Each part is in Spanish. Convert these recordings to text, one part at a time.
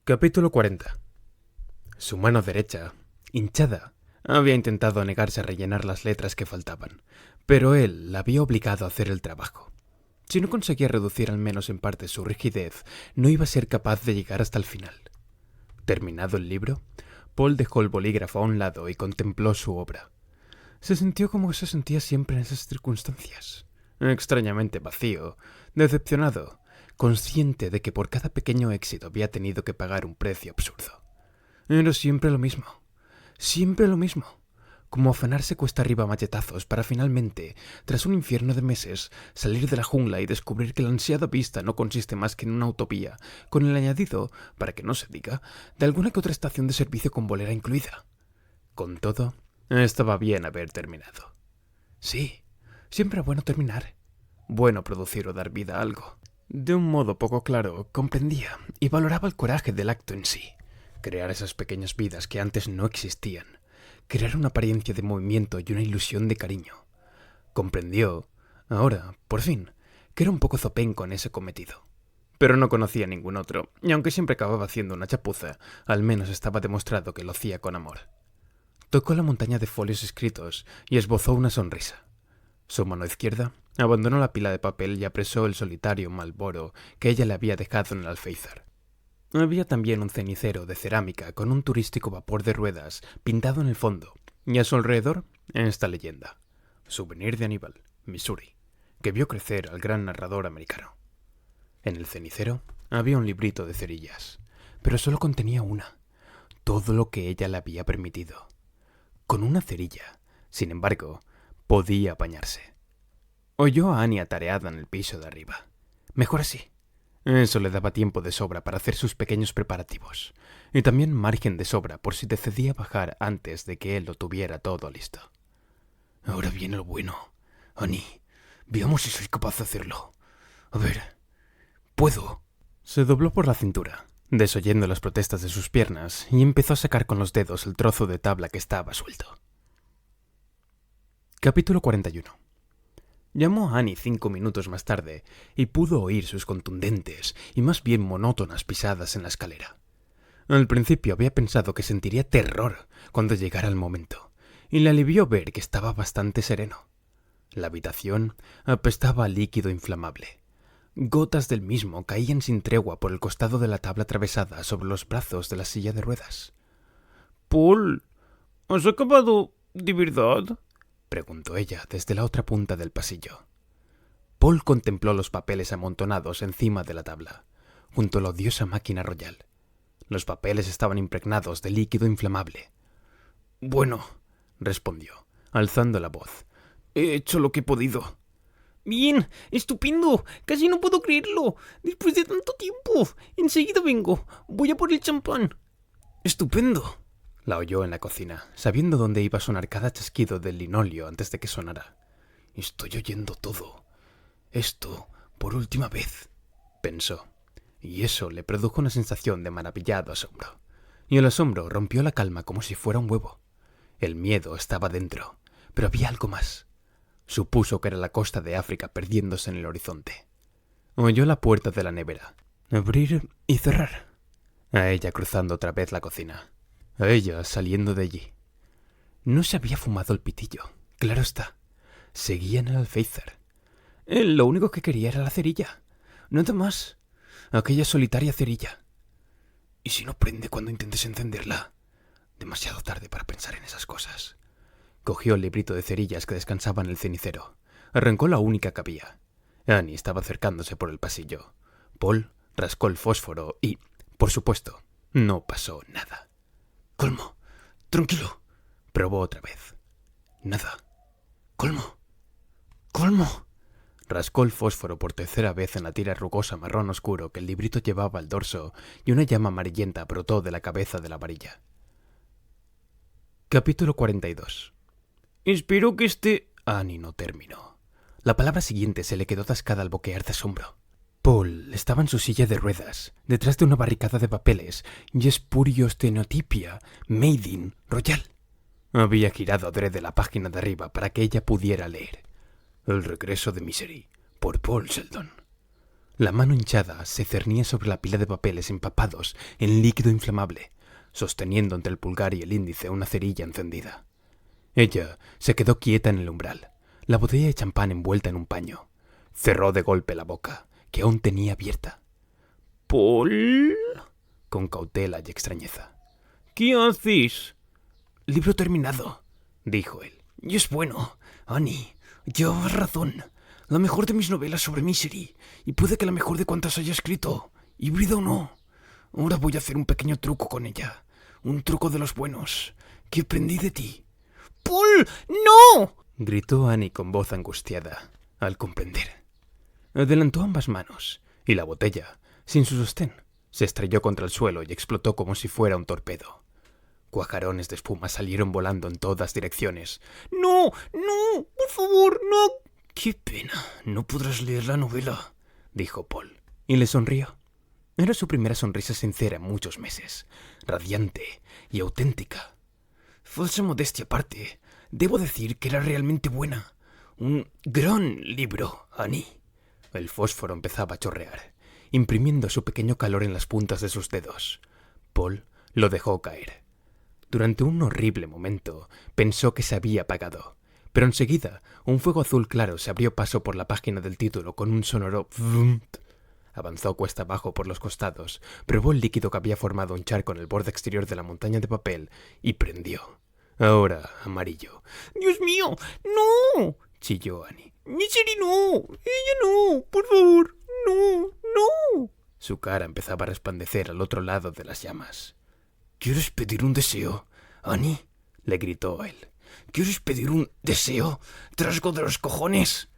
Capítulo 40. Su mano derecha, hinchada, había intentado negarse a rellenar las letras que faltaban, pero él la había obligado a hacer el trabajo. Si no conseguía reducir al menos en parte su rigidez, no iba a ser capaz de llegar hasta el final. Terminado el libro, Paul dejó el bolígrafo a un lado y contempló su obra. Se sintió como se sentía siempre en esas circunstancias, extrañamente vacío, decepcionado, consciente de que por cada pequeño éxito había tenido que pagar un precio absurdo. Era siempre lo mismo, como afanarse cuesta arriba a machetazos para finalmente, tras un infierno de meses, salir de la jungla y descubrir que la ansiada vista no consiste más que en una utopía, con el añadido, para que no se diga, de alguna que otra estación de servicio con bolera incluida. Con todo, estaba bien haber terminado. Sí, siempre es bueno terminar. Bueno producir o dar vida a algo. De un modo poco claro, comprendía y valoraba el coraje del acto en sí. Crear esas pequeñas vidas que antes no existían. Crear una apariencia de movimiento y una ilusión de cariño. Comprendió, ahora, por fin, que era un poco zopenco en ese cometido. Pero no conocía ningún otro, y aunque siempre acababa haciendo una chapuza, al menos estaba demostrado que lo hacía con amor. Tocó la montaña de folios escritos y esbozó una sonrisa. Su mano izquierda abandonó la pila de papel y apresó el solitario Marlboro que ella le había dejado en el alféizar. Había también un cenicero de cerámica con un turístico vapor de ruedas pintado en el fondo, y a su alrededor esta leyenda: Souvenir de Aníbal, Missouri, que vio crecer al gran narrador americano. En el cenicero había un librito de cerillas, pero solo contenía una, todo lo que ella le había permitido. Con una cerilla, sin embargo, podía apañarse. Oyó a Annie atareada en el piso de arriba. Mejor así. Eso le daba tiempo de sobra para hacer sus pequeños preparativos, y también margen de sobra por si decidía bajar antes de que él lo tuviera todo listo. Ahora viene lo bueno. Annie, veamos si soy capaz de hacerlo. A ver, ¿puedo? Se dobló por la cintura, desoyendo las protestas de sus piernas, y empezó a sacar con los dedos el trozo de tabla que estaba suelto. Capítulo 41. Llamó a Annie 5 minutos más tarde y pudo oír sus contundentes y más bien monótonas pisadas en la escalera. Al principio había pensado que sentiría terror cuando llegara el momento, y le alivió ver que estaba bastante sereno. La habitación apestaba a líquido inflamable. Gotas del mismo caían sin tregua por el costado de la tabla atravesada sobre los brazos de la silla de ruedas. «Paul, ¿has acabado de verdad?», preguntó ella desde la otra punta del pasillo. Paul contempló los papeles amontonados encima de la tabla, junto a la odiosa máquina Royal. Los papeles estaban impregnados de líquido inflamable. «Bueno», respondió, alzando la voz, «he hecho lo que he podido». «Bien, estupendo, casi no puedo creerlo. Después de tanto tiempo. Enseguida vengo, voy a por el champán». «Estupendo», la oyó en la cocina, sabiendo dónde iba a sonar cada chasquido del linóleo antes de que sonara. «Estoy oyendo todo. Esto, por última vez», pensó, y eso le produjo una sensación de maravillado asombro. Y el asombro rompió la calma como si fuera un huevo. El miedo estaba dentro, pero había algo más. Supuso que era la costa de África perdiéndose en el horizonte. Oyó la puerta de la nevera abrir y cerrar. A ella cruzando otra vez la cocina. A ella saliendo de allí. No se había fumado el pitillo, claro está. Seguía en el alféizar. Él lo único que quería era la cerilla. Nada más. Aquella solitaria cerilla. ¿Y si no prende cuando intentes encenderla? Demasiado tarde para pensar en esas cosas. Cogió el librito de cerillas que descansaba en el cenicero. Arrancó la única que había. Annie estaba acercándose por el pasillo. Paul rascó el fósforo y, por supuesto, no pasó nada. «Colmo, tranquilo», probó otra vez. Nada. «Colmo, colmo». Rascó el fósforo por tercera vez en la tira rugosa marrón oscuro que el librito llevaba al dorso y una llama amarillenta brotó de la cabeza de la varilla. Capítulo 42. «Espero que Annie no terminó. La palabra siguiente se le quedó atascada al boquear de asombro. Paul estaba en su silla de ruedas, detrás de una barricada de papeles, y espurios tenotipia, made in Royal. Había girado adrede la página de arriba para que ella pudiera leer. El regreso de Misery, por Paul Sheldon. La mano hinchada se cernía sobre la pila de papeles empapados en líquido inflamable, sosteniendo entre el pulgar y el índice una cerilla encendida. Ella se quedó quieta en el umbral, la botella de champán envuelta en un paño. Cerró de golpe la boca, que aún tenía abierta. «¿Paul?» con cautela y extrañeza. «¿Qué haces?» «Libro terminado», dijo él. «Y es bueno, Annie. Llevabas razón. La mejor de mis novelas sobre Misery, y puede que la mejor de cuantas haya escrito, híbrida o no. Ahora voy a hacer un pequeño truco con ella. Un truco de los buenos, que aprendí de ti». «¡Paul, no!», gritó Annie con voz angustiada, al comprender. Adelantó ambas manos, y la botella, sin su sostén, se estrelló contra el suelo y explotó como si fuera un torpedo. Cuajarones de espuma salieron volando en todas direcciones. «¡No! ¡No! ¡Por favor, no!». «Qué pena, no podrás leer la novela», dijo Paul, y le sonrió. Era su primera sonrisa sincera en muchos meses, radiante y auténtica. Falsa modestia aparte, debo decir que era realmente buena. Un gran libro, Annie. El fósforo empezaba a chorrear, imprimiendo su pequeño calor en las puntas de sus dedos. Paul lo dejó caer. Durante un horrible momento pensó que se había apagado, pero enseguida un fuego azul claro se abrió paso por la página del título con un sonoro «vump». Avanzó cuesta abajo por los costados, probó el líquido que había formado un charco en el borde exterior de la montaña de papel y prendió. Ahora amarillo. «¡Dios mío! ¡No!», chilló Annie. «Misery, no. Ella no. Por favor. No. No». Su cara empezaba a resplandecer al otro lado de las llamas. «¿Quieres pedir un deseo, Annie?», le gritó él. «¿Quieres pedir un deseo, trasgo de los cojones?».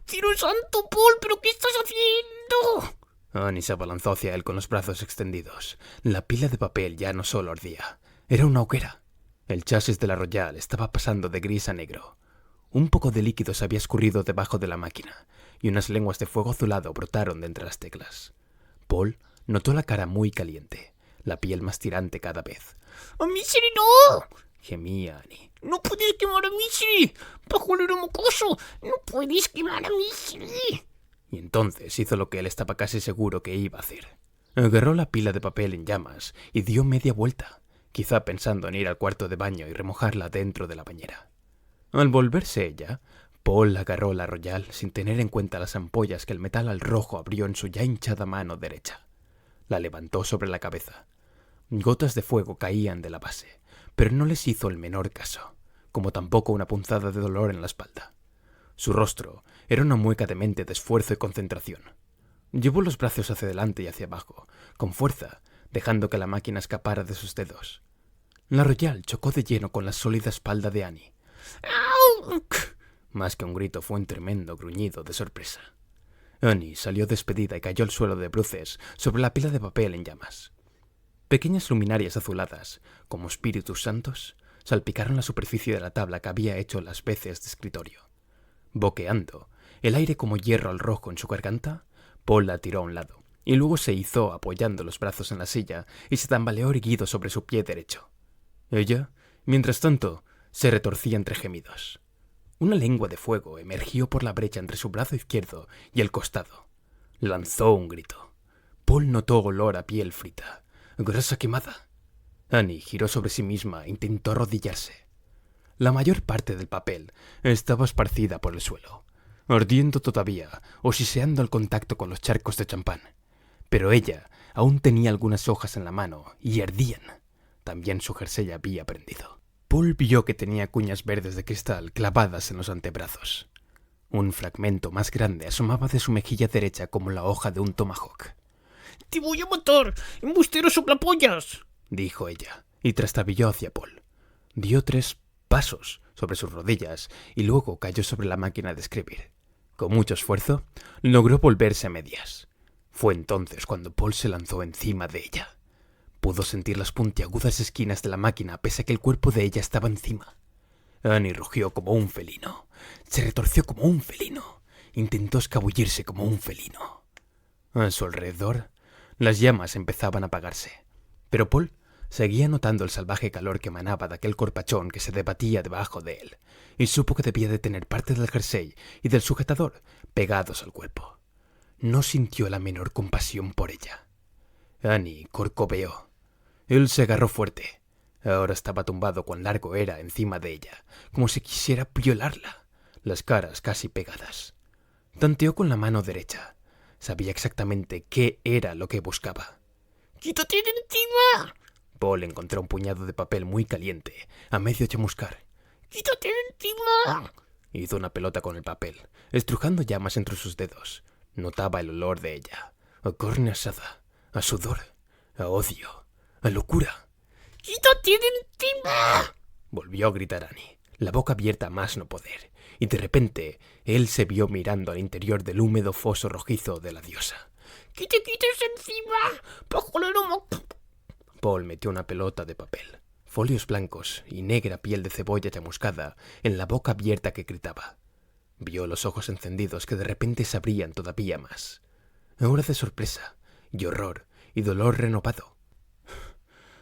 «¡Cielo santo, Paul! ¿Pero qué estás haciendo?». Annie se abalanzó hacia él con los brazos extendidos. La pila de papel ya no solo ardía, era una hoguera. El chasis de la Royal estaba pasando de gris a negro. Un poco de líquido se había escurrido debajo de la máquina, y unas lenguas de fuego azulado brotaron de entre las teclas. Paul notó la cara muy caliente, la piel más tirante cada vez. «¡A Misery no!», gemía Annie. «No puedes quemar a Misery, pajolero mocoso. No puedes quemar a Misery». Y entonces hizo lo que él estaba casi seguro que iba a hacer. Agarró la pila de papel en llamas y dio media vuelta, quizá pensando en ir al cuarto de baño y remojarla dentro de la bañera. Al volverse ella, Paul agarró la Royal sin tener en cuenta las ampollas que el metal al rojo abrió en su ya hinchada mano derecha. La levantó sobre la cabeza. Gotas de fuego caían de la base, pero no les hizo el menor caso, como tampoco una punzada de dolor en la espalda. Su rostro era una mueca demente de esfuerzo y concentración. Llevó los brazos hacia adelante y hacia abajo, con fuerza, dejando que la máquina escapara de sus dedos. La Royal chocó de lleno con la sólida espalda de Annie. «¡Au!». Más que un grito fue un tremendo gruñido de sorpresa. Annie salió despedida y cayó al suelo de bruces sobre la pila de papel en llamas. Pequeñas luminarias azuladas, como espíritus santos, salpicaron la superficie de la tabla que había hecho las veces de escritorio. Boqueando, el aire como hierro al rojo en su garganta, Paul la tiró a un lado, y luego se izó apoyando los brazos en la silla y se tambaleó erguido sobre su pie derecho. Ella, mientras tanto, se retorcía entre gemidos. Una lengua de fuego emergió por la brecha entre su brazo izquierdo y el costado. Lanzó un grito. Paul notó olor a piel frita, grasa quemada. Annie giró sobre sí misma e intentó arrodillarse. La mayor parte del papel estaba esparcida por el suelo, ardiendo todavía o siseando al contacto con los charcos de champán. Pero ella aún tenía algunas hojas en la mano y ardían. También su jersey había prendido. Paul vio que tenía cuñas verdes de cristal clavadas en los antebrazos. Un fragmento más grande asomaba de su mejilla derecha como la hoja de un tomahawk. «¡Te voy a matar, embustero soplapollas!», dijo ella, y trastabilló hacia Paul. Dio 3 pasos sobre sus rodillas y luego cayó sobre la máquina de escribir. Con mucho esfuerzo, logró volverse a medias. Fue entonces cuando Paul se lanzó encima de ella. Pudo sentir las puntiagudas esquinas de la máquina pese a que el cuerpo de ella estaba encima. Annie rugió como un felino, se retorció como un felino, intentó escabullirse como un felino. A su alrededor, las llamas empezaban a apagarse, pero Paul seguía notando el salvaje calor que emanaba de aquel corpachón que se debatía debajo de él, y supo que debía de tener parte del jersey y del sujetador pegados al cuerpo. no sintió la menor compasión por ella. Annie corcoveó. Él se agarró fuerte. Ahora estaba tumbado cuán largo era encima de ella, como si quisiera violarla, las caras casi pegadas. Tanteó con la mano derecha. Sabía exactamente qué era lo que buscaba. ¡Quítate de encima! Paul encontró un puñado de papel muy caliente, a medio chamuscar. ¡Quítate de encima! Hizo una pelota con el papel, estrujando llamas entre sus dedos. Notaba el olor de ella, a carne asada, a sudor, a odio, a locura. ¡Quítate de encima! Volvió a gritar Annie, la boca abierta a más no poder, y de repente él se vio mirando al interior del húmedo foso rojizo de la diosa. ¡Que te quites encima! ¡Bajo el humo! Paul metió una pelota de papel, folios blancos y negra piel de cebolla chamuscada en la boca abierta que gritaba. Vio los ojos encendidos que de repente se abrían todavía más. Ahora de sorpresa, y horror, y dolor renovado.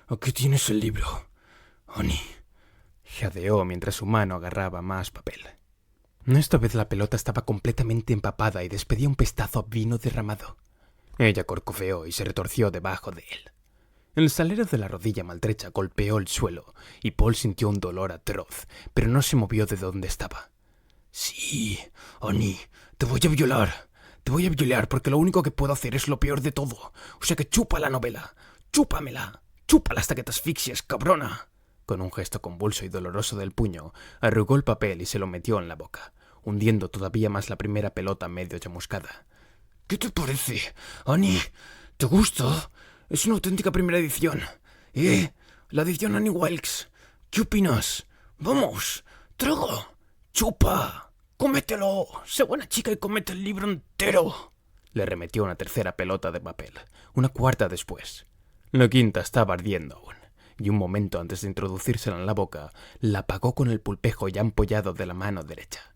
«Aquí tienes el libro, Annie», jadeó mientras su mano agarraba más papel. Esta vez la pelota estaba completamente empapada y despedía un pestazo a vino derramado. Ella corcoveó y se retorció debajo de él. El salero de la rodilla maltrecha golpeó el suelo y Paul sintió un dolor atroz, pero no se movió de donde estaba. «Sí, Annie, te voy a violar. Te voy a violar porque lo único que puedo hacer es lo peor de todo. O sea que chupa la novela. Chúpamela. Chúpala hasta que te asfixies, cabrona». Con un gesto convulso y doloroso del puño, arrugó el papel y se lo metió en la boca, hundiendo todavía más la primera pelota medio chamuscada. «¿Qué te parece, Annie? ¿Te gusta? Es una auténtica primera edición. La edición Annie Wilkes. ¿Qué opinas? Vamos, trago. Chupa. Cómetelo. Sé buena chica y cómete el libro entero». Le remetió una tercera pelota de papel, una cuarta después. La quinta estaba ardiendo aún, y un momento antes de introducírsela en la boca, la apagó con el pulpejo ya ampollado de la mano derecha.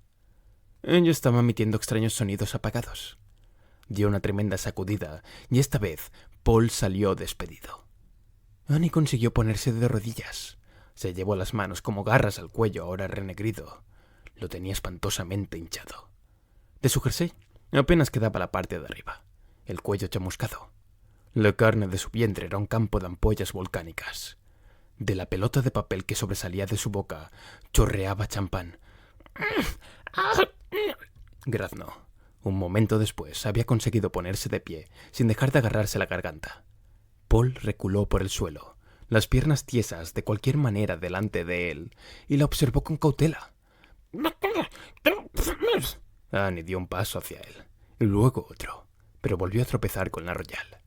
Ella estaba emitiendo extraños sonidos apagados. Dio una tremenda sacudida, y esta vez Paul salió despedido. Annie consiguió ponerse de rodillas. Se llevó las manos como garras al cuello ahora renegrido. Lo tenía espantosamente hinchado. De su jersey apenas quedaba la parte de arriba, el cuello chamuscado. La carne de su vientre era un campo de ampollas volcánicas. De la pelota de papel que sobresalía de su boca chorreaba champán. Graznó. Un momento después había conseguido ponerse de pie, sin dejar de agarrarse la garganta. Paul reculó por el suelo, las piernas tiesas de cualquier manera delante de él, y la observó con cautela. Annie dio un paso hacia él, y luego otro, pero volvió a tropezar con la Royal.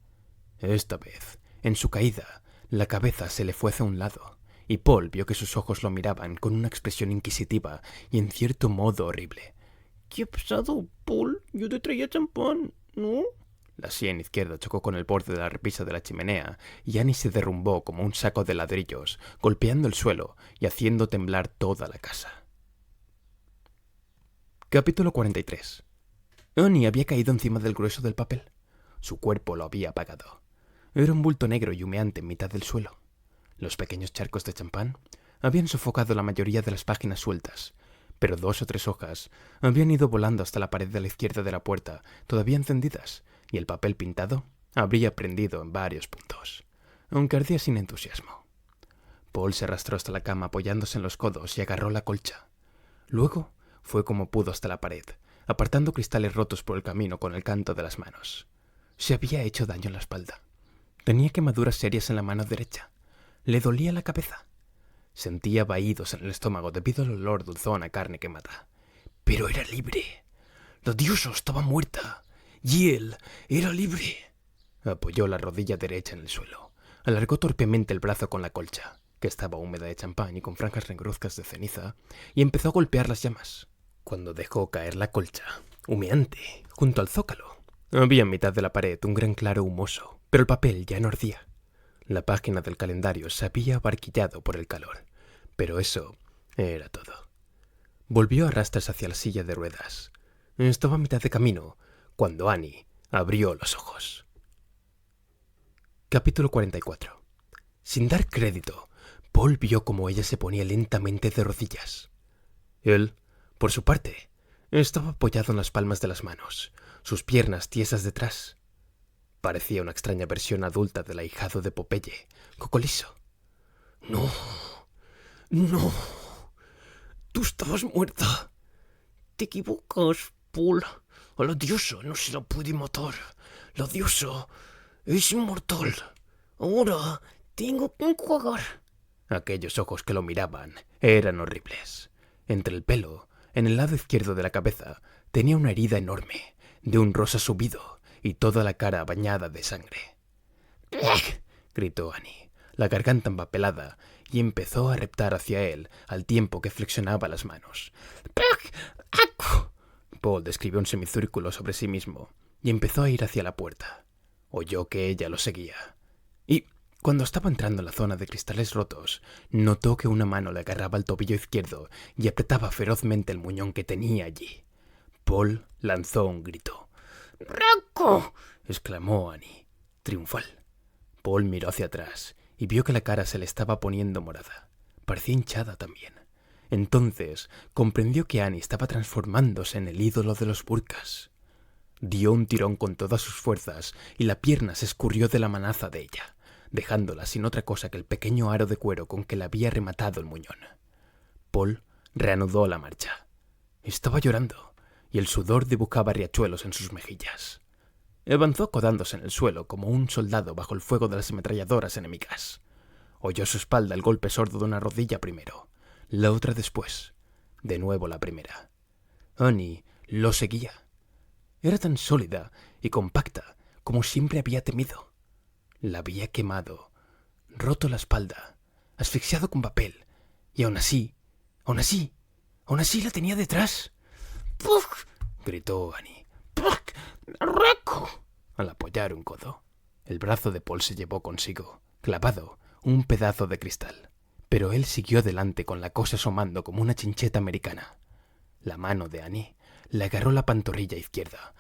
Esta vez, en su caída, la cabeza se le fue hacia un lado, y Paul vio que sus ojos lo miraban con una expresión inquisitiva y en cierto modo horrible. ¿Qué ha pasado, Paul? Yo te traía champán, ¿no? La sien izquierda chocó con el borde de la repisa de la chimenea y Annie se derrumbó como un saco de ladrillos, golpeando el suelo y haciendo temblar toda la casa. Capítulo 43. Annie había caído encima del grueso del papel. Su cuerpo lo había apagado. Era un bulto negro y humeante en mitad del suelo. Los pequeños charcos de champán habían sofocado la mayoría de las páginas sueltas, pero 2 o 3 hojas habían ido volando hasta la pared de la izquierda de la puerta, todavía encendidas, y el papel pintado habría prendido en varios puntos, aunque ardía sin entusiasmo. Paul se arrastró hasta la cama apoyándose en los codos y agarró la colcha. Luego fue como pudo hasta la pared, apartando cristales rotos por el camino con el canto de las manos. Se había hecho daño en la espalda. Tenía quemaduras serias en la mano derecha. Le dolía la cabeza. Sentía vaídos en el estómago debido al olor dulzón a carne quemada. Pero era libre. La diosa estaba muerta. Y él era libre. Apoyó la rodilla derecha en el suelo. Alargó torpemente el brazo con la colcha, que estaba húmeda de champán y con franjas negruzcas de ceniza, y empezó a golpear las llamas. Cuando dejó caer la colcha, humeante, junto al zócalo, había en mitad de la pared un gran claro humoso, pero el papel ya no ardía. La página del calendario se había abarquillado por el calor, pero eso era todo. Volvió a arrastrarse hacia la silla de ruedas. Estaba a mitad de camino cuando Annie abrió los ojos. Capítulo 44. Sin dar crédito, Paul vio cómo ella se ponía lentamente de rodillas. Él, por su parte, estaba apoyado en las palmas de las manos, sus piernas tiesas detrás. Parecía una extraña versión adulta del ahijado de Popeye, Cocolizo. No, no, tú estabas muerta. Te equivocas, Paul. A la diosa no se la puede matar. La diosa es inmortal. Ahora tengo que enjuagar. Aquellos ojos que lo miraban eran horribles. Entre el pelo, en el lado izquierdo de la cabeza, tenía una herida enorme, de un rosa subido, y toda la cara bañada de sangre. ¡Ugh! Gritó Annie, la garganta empapelada, y empezó a reptar hacia él al tiempo que flexionaba las manos. Paul describió un semicírculo sobre sí mismo y empezó a ir hacia la puerta. Oyó que ella lo seguía. Y cuando estaba entrando en la zona de cristales rotos, notó que una mano le agarraba el tobillo izquierdo y apretaba ferozmente el muñón que tenía allí. Paul lanzó un grito. ¡Rocco! Exclamó Annie, triunfal. Paul miró hacia atrás y vio que la cara se le estaba poniendo morada. Parecía hinchada también. Entonces comprendió que Annie estaba transformándose en el ídolo de los burkas. Dio un tirón con todas sus fuerzas y la pierna se escurrió de la manaza de ella, dejándola sin otra cosa que el pequeño aro de cuero con que le había rematado el muñón. Paul reanudó la marcha. Estaba llorando y el sudor dibujaba riachuelos en sus mejillas. Avanzó acodándose en el suelo como un soldado bajo el fuego de las ametralladoras enemigas. Oyó a su espalda el golpe sordo de una rodilla primero, la otra después, de nuevo la primera. Annie lo seguía. Era tan sólida y compacta como siempre había temido. La había quemado, roto la espalda, asfixiado con papel, y aún así la tenía detrás. ¡Puf! Gritó Annie. ¡Puf! ¡Rocco! Al apoyar un codo, el brazo de Paul se llevó consigo, clavado, un pedazo de cristal. Pero él siguió adelante con la cosa asomando como una chincheta americana. La mano de Annie le agarró la pantorrilla izquierda.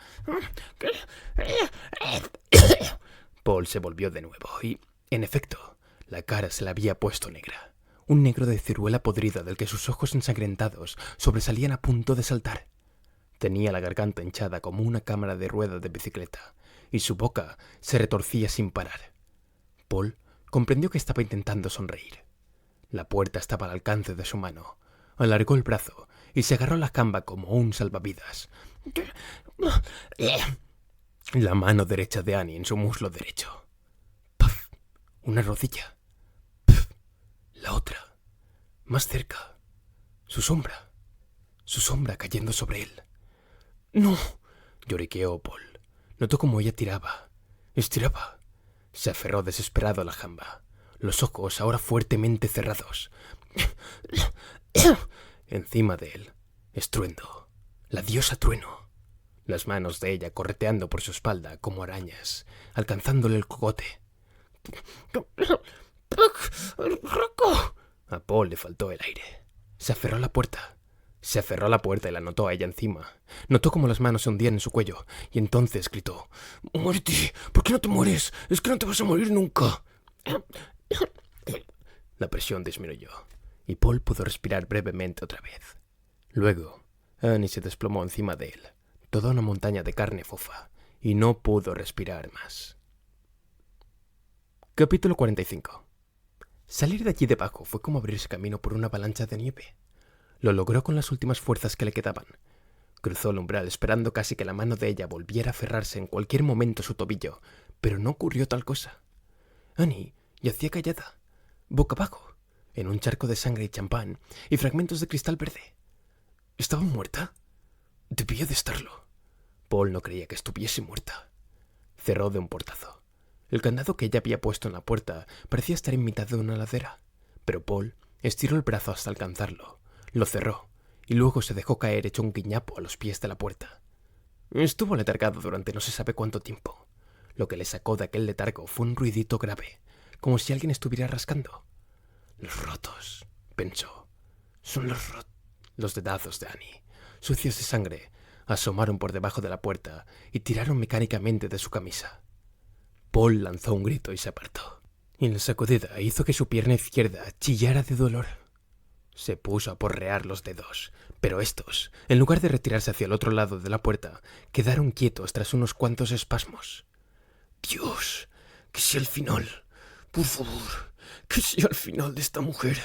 Paul se volvió de nuevo y, en efecto, la cara se le había puesto negra. Un negro de ciruela podrida del que sus ojos ensangrentados sobresalían a punto de saltar. Tenía la garganta hinchada como una cámara de ruedas de bicicleta y su boca se retorcía sin parar. Paul comprendió que estaba intentando sonreír. La puerta estaba al alcance de su mano. Alargó el brazo y se agarró a la jamba como un salvavidas. La mano derecha de Annie en su muslo derecho. ¡Puf! Una rodilla. ¡Puf! La otra. Más cerca. Su sombra. Su sombra cayendo sobre él. ¡No! Lloriqueó Paul. Notó cómo ella tiraba. Estiraba. Se aferró desesperado a la jamba, los ojos ahora fuertemente cerrados. Encima de él, estruendo. La diosa trueno. Las manos de ella correteando por su espalda como arañas, alcanzándole el cogote. ¡Rocco! A Paul le faltó el aire. Se aferró a la puerta. Se aferró a la puerta y la notó a ella encima. Notó cómo las manos se hundían en su cuello y entonces gritó: ¡Muérete! ¿Por qué no te mueres? Es que no te vas a morir nunca. La presión disminuyó y Paul pudo respirar brevemente otra vez. Luego, Annie se desplomó encima de él, toda una montaña de carne fofa, y no pudo respirar más. Capítulo 45. Salir de allí debajo fue como abrirse camino por una avalancha de nieve. Lo logró con las últimas fuerzas que le quedaban. Cruzó el umbral esperando casi que la mano de ella volviera a aferrarse en cualquier momento a su tobillo, pero no ocurrió tal cosa. Annie yacía callada, boca abajo, en un charco de sangre y champán y fragmentos de cristal verde. ¿Estaba muerta? Debía de estarlo. Paul no creía que estuviese muerta. Cerró de un portazo. El candado que ella había puesto en la puerta parecía estar en mitad de una ladera, pero Paul estiró el brazo hasta alcanzarlo. Lo cerró, y luego se dejó caer hecho un guiñapo a los pies de la puerta. Estuvo letargado durante no se sabe cuánto tiempo. Lo que le sacó de aquel letargo fue un ruidito grave, como si alguien estuviera rascando. Los rotos, pensó. Son los dedazos de Annie, sucios de sangre, asomaron por debajo de la puerta y tiraron mecánicamente de su camisa. Paul lanzó un grito y se apartó. Y la sacudida hizo que su pierna izquierda chillara de dolor. Se puso a porrear los dedos, pero estos, en lugar de retirarse hacia el otro lado de la puerta, quedaron quietos tras unos cuantos espasmos. Dios, que sea el final. Por favor, que sea el final de esta mujer.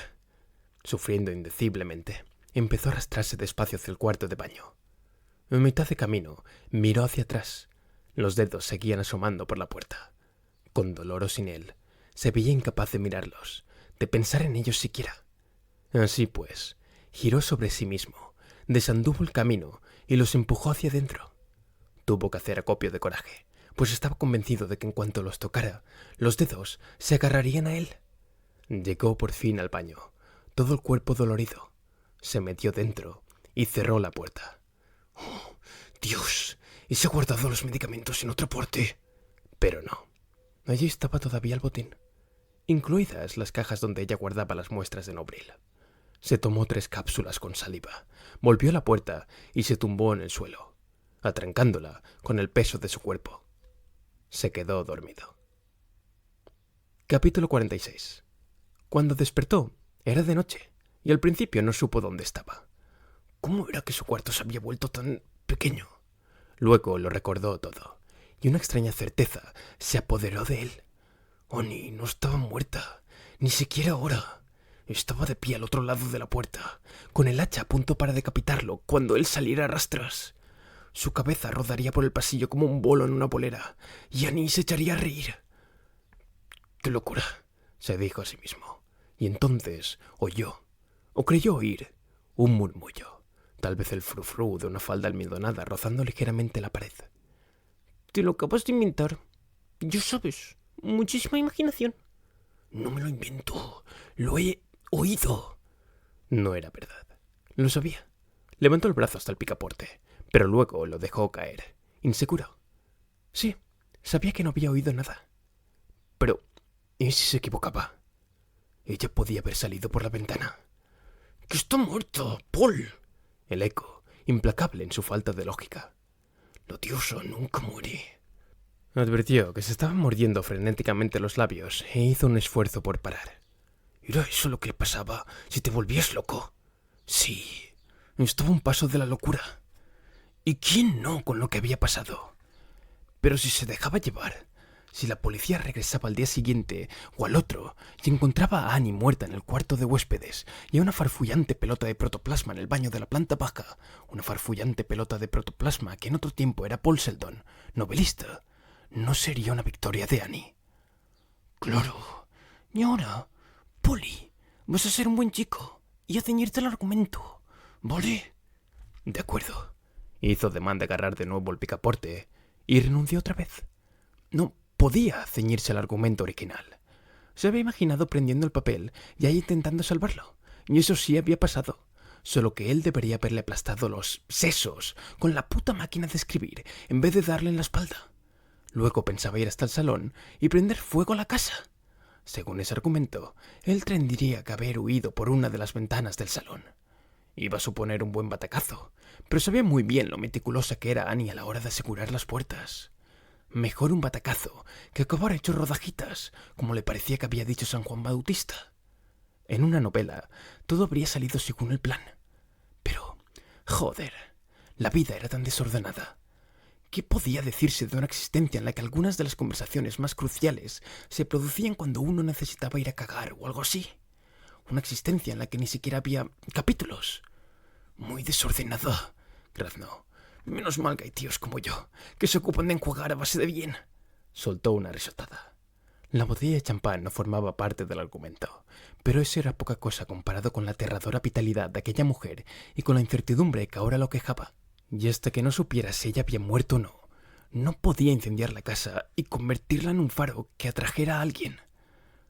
Sufriendo indeciblemente, empezó a arrastrarse despacio hacia el cuarto de baño. En mitad de camino, miró hacia atrás. Los dedos seguían asomando por la puerta. Con dolor o sin él, se veía incapaz de mirarlos, de pensar en ellos siquiera. Así pues, giró sobre sí mismo, desanduvo el camino y los empujó hacia adentro. Tuvo que hacer acopio de coraje, pues estaba convencido de que en cuanto los tocara, los dedos se agarrarían a él. Llegó por fin al baño, todo el cuerpo dolorido. Se metió dentro y cerró la puerta. Oh, Dios, ¿y se ha guardado los medicamentos en otra parte? Pero no. Allí estaba todavía el botín, incluidas las cajas donde ella guardaba las muestras de Nobril. Se tomó 3 cápsulas con saliva, volvió a la puerta y se tumbó en el suelo, atrancándola con el peso de su cuerpo. Se quedó dormido. Capítulo 46. Cuando despertó, era de noche, y al principio no supo dónde estaba. ¿Cómo era que su cuarto se había vuelto tan pequeño? Luego lo recordó todo, y una extraña certeza se apoderó de él. Annie no estaba muerta, ni siquiera ahora. Estaba de pie al otro lado de la puerta, con el hacha a punto para decapitarlo cuando él saliera a rastras. Su cabeza rodaría por el pasillo como un bolo en una bolera, y Annie se echaría a reír. ¡Qué locura!, se dijo a sí mismo, y entonces oyó, o creyó oír, un murmullo, tal vez el frufru de una falda almidonada rozando ligeramente la pared. Te lo acabas de inventar. Ya sabes, muchísima imaginación. No me lo invento, lo he oído. No era verdad, lo sabía. Levantó el brazo hasta el picaporte, pero luego lo dejó caer, inseguro. Sí, sabía que no había oído nada. Pero, ¿y si se equivocaba? Ella podía haber salido por la ventana. ¡Que está muerta, Paul! El eco, implacable en su falta de lógica. La diosa nunca muere. Advirtió que se estaban mordiendo frenéticamente los labios e hizo un esfuerzo por parar. ¿Era eso lo que le pasaba si te volvías loco? Sí, estaba a un paso de la locura. ¿Y quién no con lo que había pasado? Pero si se dejaba llevar, si la policía regresaba al día siguiente o al otro y encontraba a Annie muerta en el cuarto de huéspedes y a una farfullante pelota de protoplasma en el baño de la planta baja, una farfullante pelota de protoplasma que en otro tiempo era Paul Sheldon, novelista, ¿no sería una victoria de Annie? Claro. Y ahora, Polly, vas a ser un buen chico y a ceñirte al argumento, ¿vale? De acuerdo. Hizo ademán de agarrar de nuevo el picaporte y renunció otra vez. No podía ceñirse al argumento original. Se había imaginado prendiendo el papel y ahí intentando salvarlo, y eso sí había pasado. Solo que él debería haberle aplastado los sesos con la puta máquina de escribir en vez de darle en la espalda. Luego pensaba ir hasta el salón y prender fuego a la casa. Según ese argumento, él tendría que haber huido por una de las ventanas del salón. Iba a suponer un buen batacazo, pero sabía muy bien lo meticulosa que era Annie a la hora de asegurar las puertas. Mejor un batacazo que acabar hecho rodajitas, como le parecía que había dicho San Juan Bautista. En una novela, todo habría salido según el plan. Pero, joder, la vida era tan desordenada. ¿Qué podía decirse de una existencia en la que algunas de las conversaciones más cruciales se producían cuando uno necesitaba ir a cagar o algo así? Una existencia en la que ni siquiera había capítulos. Muy desordenada, graznó. Menos mal que hay tíos como yo, que se ocupan de enjuagar a base de bien. Soltó una risotada. La botella de champán no formaba parte del argumento, pero eso era poca cosa comparado con la aterradora vitalidad de aquella mujer y con la incertidumbre que ahora lo quejaba. Y hasta que no supiera si ella había muerto o no, no podía incendiar la casa y convertirla en un faro que atrajera a alguien.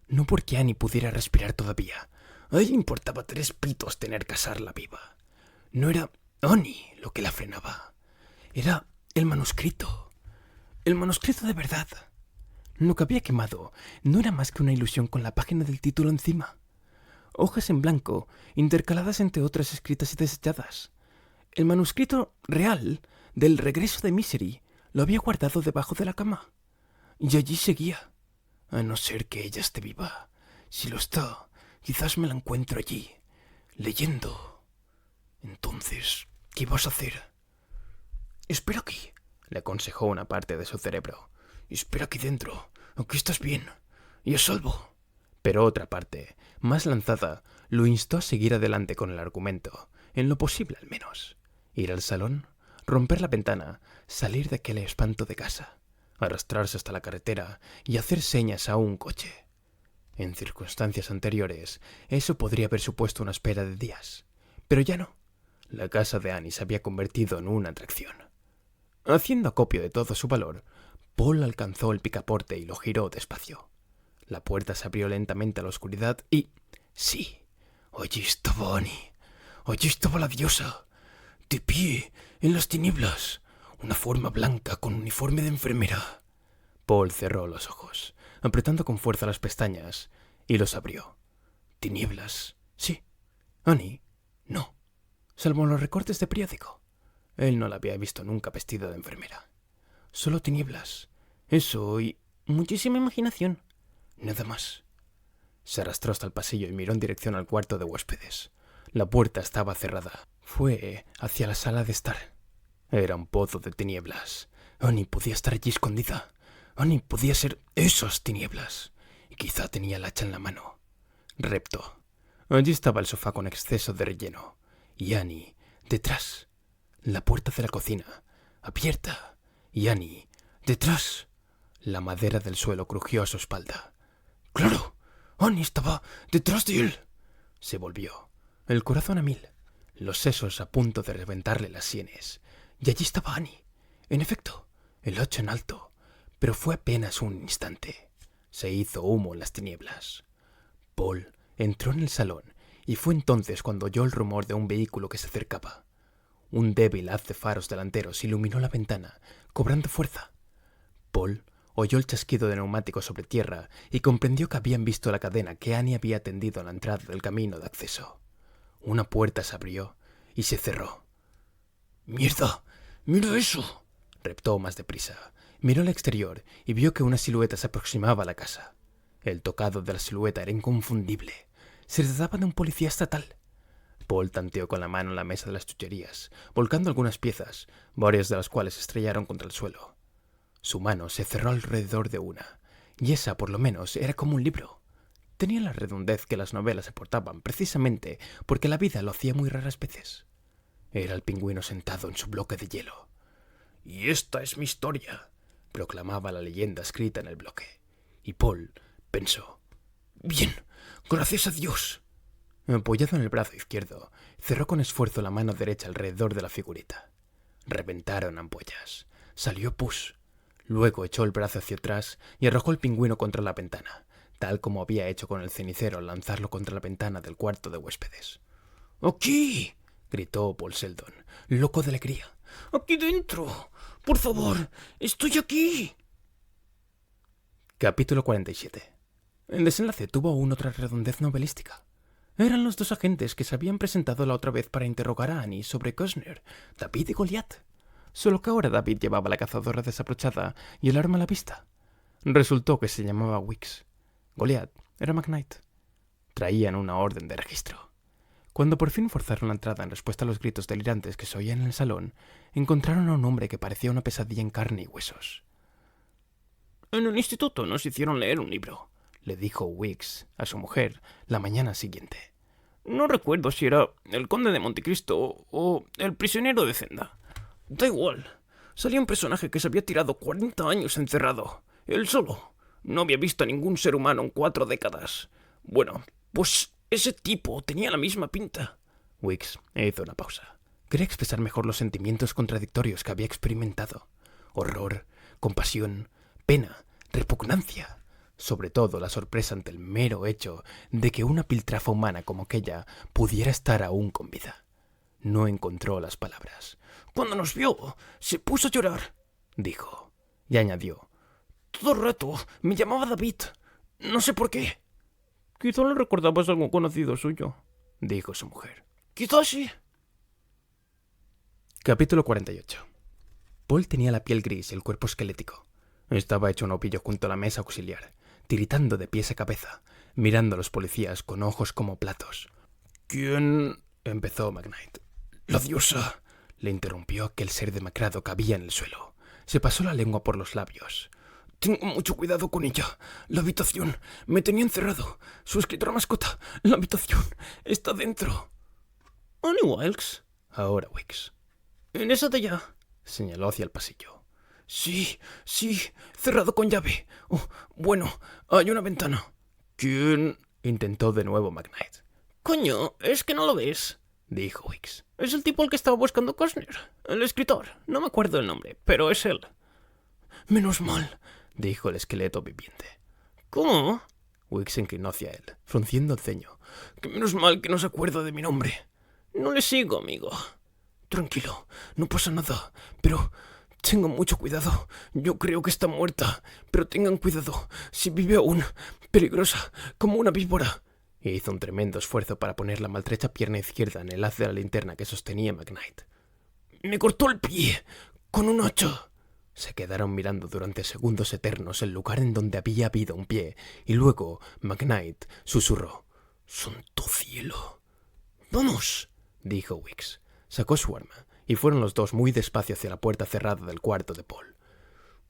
No porque Annie pudiera respirar todavía. A ella importaba 3 pitos tener que asarla viva. No era Annie lo que la frenaba. Era el manuscrito. El manuscrito de verdad. Lo que había quemado no era más que una ilusión con la página del título encima. Hojas en blanco, intercaladas entre otras escritas y desechadas. El manuscrito real del regreso de Misery lo había guardado debajo de la cama. Y allí seguía. A no ser que ella esté viva. Si lo está, quizás me la encuentro allí. leyendo. Entonces, ¿qué vas a hacer? Espera aquí, le aconsejó una parte de su cerebro. Espera aquí dentro. Aquí estás bien. Y a salvo. Pero otra parte, más lanzada, lo instó a seguir adelante con el argumento, en lo posible al menos. Ir al salón, romper la ventana, salir de aquel espanto de casa, arrastrarse hasta la carretera y hacer señas a un coche. En circunstancias anteriores, eso podría haber supuesto una espera de días, pero ya no. La casa de Annie se había convertido en una atracción. Haciendo acopio de todo su valor, Paul alcanzó el picaporte y lo giró despacio. La puerta se abrió lentamente a la oscuridad y... sí, allí estaba Annie. Allí estaba la diosa, de pie, en las tinieblas, una forma blanca con uniforme de enfermera. Paul cerró los ojos, apretando con fuerza las pestañas, y los abrió. Tinieblas, sí. Annie, no. Salvo los recortes de periódico. Él no la había visto nunca vestida de enfermera. Solo tinieblas. Eso y muchísima imaginación. Nada más. Se arrastró hasta el pasillo y miró en dirección al cuarto de huéspedes. La puerta estaba cerrada. Fue hacia la sala de estar. Era un pozo de tinieblas. Annie podía estar allí escondida. Annie podía ser esas tinieblas. Y quizá tenía el hacha en la mano. Reptó. Allí estaba el sofá con exceso de relleno. Y Annie, detrás. La puerta de la cocina, abierta. Y Annie, detrás. La madera del suelo crujió a su espalda. ¡Claro! Annie estaba detrás de él. Se volvió, el corazón a mil, los sesos a punto de reventarle las sienes. Y allí estaba Annie. En efecto, el hacha en alto. Pero fue apenas un instante. Se hizo humo en las tinieblas. Paul entró en el salón y fue entonces cuando oyó el rumor de un vehículo que se acercaba. Un débil haz de faros delanteros iluminó la ventana, cobrando fuerza. Paul oyó el chasquido de neumáticos sobre tierra y comprendió que habían visto la cadena que Annie había tendido a la entrada del camino de acceso. Una puerta se abrió y se cerró. ¡Mierda! ¡Mira eso! Reptó más deprisa. Miró al exterior y vio que una silueta se aproximaba a la casa. El tocado de la silueta era inconfundible. Se trataba de un policía estatal. Paul tanteó con la mano en la mesa de las chucherías, volcando algunas piezas, varias de las cuales se estrellaron contra el suelo. Su mano se cerró alrededor de una, y esa, por lo menos, era como un libro. Tenía la redondez que las novelas aportaban precisamente porque la vida lo hacía muy raras veces. Era el pingüino sentado en su bloque de hielo. «Y esta es mi historia», proclamaba la leyenda escrita en el bloque. Y Paul pensó: «Bien, gracias a Dios». Apoyado en el brazo izquierdo, cerró con esfuerzo la mano derecha alrededor de la figurita. Reventaron ampollas. Salió pus. Luego echó el brazo hacia atrás y arrojó el pingüino contra la ventana, tal como había hecho con el cenicero al lanzarlo contra la ventana del cuarto de huéspedes. «¡Aquí!», gritó Paul Sheldon, loco de alegría. «¡Aquí dentro! ¡Por favor! ¡Estoy aquí!». Capítulo 47. El desenlace tuvo aún otra redondez novelística. Eran los dos agentes que se habían presentado la otra vez para interrogar a Annie sobre Costner, David y Goliath. Solo que ahora David llevaba la cazadora desabrochada y el arma a la vista. Resultó que se llamaba Weeks. Goliath era McKnight. Traían una orden de registro. Cuando por fin forzaron la entrada en respuesta a los gritos delirantes que se oían en el salón, encontraron a un hombre que parecía una pesadilla en carne y huesos. «En el instituto nos hicieron leer un libro», le dijo Weeks a su mujer la mañana siguiente. «No recuerdo si era El Conde de Montecristo o El Prisionero de Zenda. Da igual. Salía un personaje que se había tirado 40 años encerrado. Él solo. No había visto a ningún ser humano en 4 décadas. Bueno, pues ese tipo tenía la misma pinta». Weeks hizo una pausa. Quería expresar mejor los sentimientos contradictorios que había experimentado. Horror, compasión, pena, repugnancia. Sobre todo la sorpresa ante el mero hecho de que una piltrafa humana como aquella pudiera estar aún con vida. No encontró las palabras. «Cuando nos vio, se puso a llorar», dijo, y añadió: «Todo el rato me llamaba David. No sé por qué». «Quizá le recordabas algo conocido suyo», dijo su mujer. «Quizá sí». Capítulo 48. Paul tenía la piel gris y el cuerpo esquelético. Estaba hecho un ovillo junto a la mesa auxiliar, tiritando de pies a cabeza, mirando a los policías con ojos como platos. ¿Quién? Empezó McKnight. La diosa. Le interrumpió aquel ser demacrado que había en el suelo. Se pasó la lengua por los labios. Tengo mucho cuidado con ella. La habitación. Me tenía encerrado. Su escritora mascota. La habitación. Está dentro. Annie Wilkes. Ahora Wicks. En esa de allá. Señaló hacia el pasillo. Sí, cerrado con llave. Oh, bueno, hay una ventana. ¿Quién? Intentó de nuevo McKnight. Coño, ¿es que no lo ves? Dijo Wicks. Es el tipo al que estaba buscando Costner. El escritor. No me acuerdo el nombre, pero es él. Menos mal, dijo el esqueleto viviente. ¿Cómo? Wicks se inclinó hacia él, frunciendo el ceño. Que menos mal que no se acuerda de mi nombre. No le sigo, amigo. Tranquilo, no pasa nada, pero tengan mucho cuidado. Yo creo que está muerta, pero tengan cuidado. Si vive aún, peligrosa, como una víbora. Y hizo un tremendo esfuerzo para poner la maltrecha pierna izquierda en el haz de la linterna que sostenía McKnight. Me cortó el pie con un hacha. Se quedaron mirando durante segundos eternos el lugar en donde había habido un pie, y luego McKnight susurró. ¡Santo cielo! ¡Vamos!, dijo Wicks. Sacó su arma, y fueron los dos muy despacio hacia la puerta cerrada del cuarto de Paul.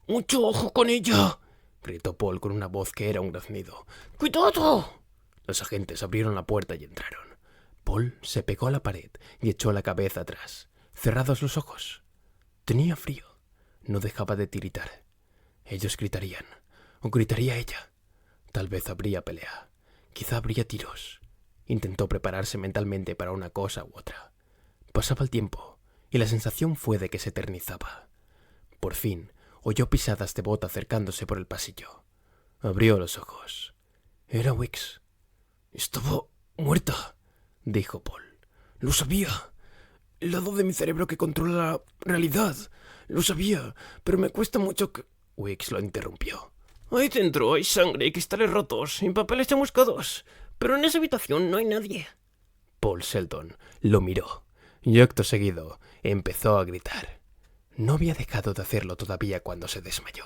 ¡Mucho ojo con ella!, gritó Paul con una voz que era un graznido. ¡Cuidado! Los agentes abrieron la puerta y entraron. Paul se pegó a la pared y echó la cabeza atrás, cerrados los ojos. Tenía frío. No dejaba de tiritar. Ellos gritarían, o gritaría ella. Tal vez habría pelea. Quizá habría tiros. Intentó prepararse mentalmente para una cosa u otra. Pasaba el tiempo, y la sensación fue de que se eternizaba. Por fin, oyó pisadas de bota acercándose por el pasillo. Abrió los ojos. Era Wicks. Estaba muerta, dijo Paul. Lo sabía. El lado de mi cerebro que controla la realidad. Lo sabía, pero me cuesta mucho que... Wicks lo interrumpió. Ahí dentro hay sangre y cristales rotos y papeles chamuscados, pero en esa habitación no hay nadie. Paul Sheldon lo miró y acto seguido empezó a gritar. No había dejado de hacerlo todavía cuando se desmayó.